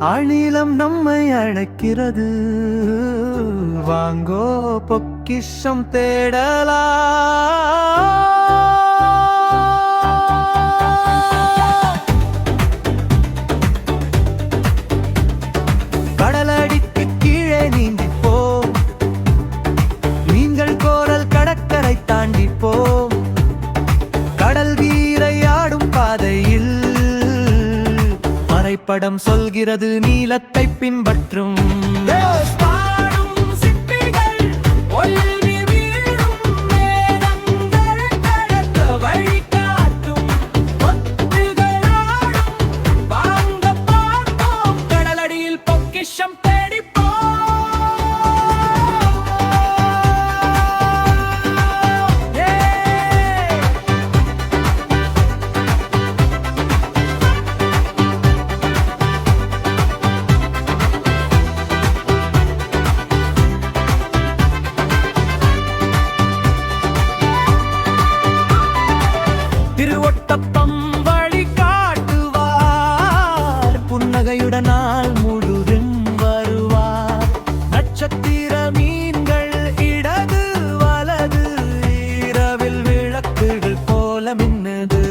ஆழிலம் நம்மை அழைக்கிறது, வாங்கோ பொக்கிஷம் தேடலா. கடலடிக்கு கீழே நீந்திப்போம், மீன்கள் கோரல் கடற்கரை தாண்டிப்போம். கடல் வீரை ஆடும் பாதையில் படம் சொல்கிறது நீலத்தை பின்பற்றும். கடலடியில் பொக்கிஷம் திருவொட்டப்பம் வழி காட்டுவார், புன்னகையுடனால் முழுதும் வருவார். நட்சத்திர மீன்கள் இடது வலது, இரவில் விளக்குகள் போல மின்னுது.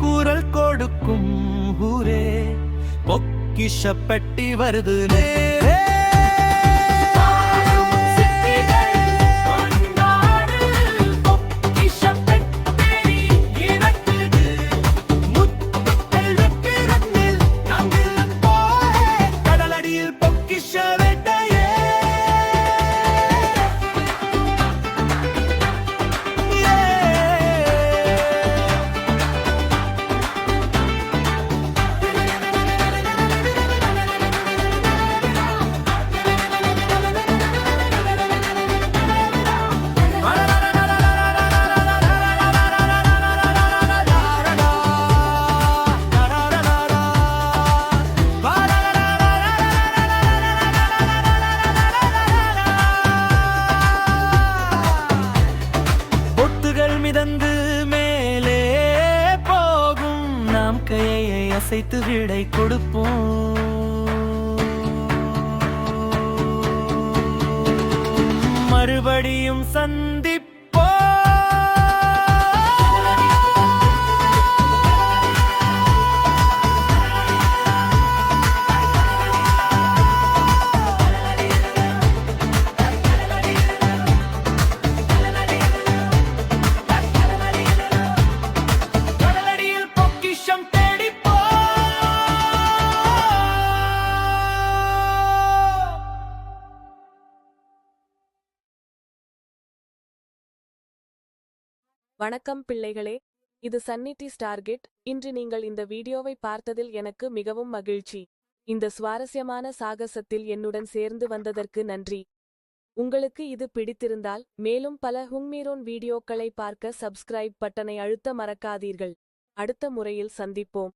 குரல் கொடுக்கும் ஊரே, பொக்கிஷப்பட்டி வருது நேரே. கடலடியில் பொக்கிஷ வேட்டையே. மிதந்து மேலே போகும், நாம் கையை அசைத்து விடை கொடுப்போம். மறுபடியும் சந்திப்போம். வணக்கம் பிள்ளைகளே, இது சன்னிட்டி ஸ்டார்கெட். இன்று நீங்கள் இந்த வீடியோவை பார்த்ததில் எனக்கு மிகவும் மகிழ்ச்சி. இந்த சுவாரஸ்யமான சாகசத்தில் என்னுடன் சேர்ந்து வந்ததற்கு நன்றி. உங்களுக்கு இது பிடித்திருந்தால் மேலும் பல ஹுங்மீரோன் வீடியோக்களை பார்க்க சப்ஸ்கிரைப் பட்டனை அழுத்த மறக்காதீர்கள். அடுத்த முறையில் சந்திப்போம்.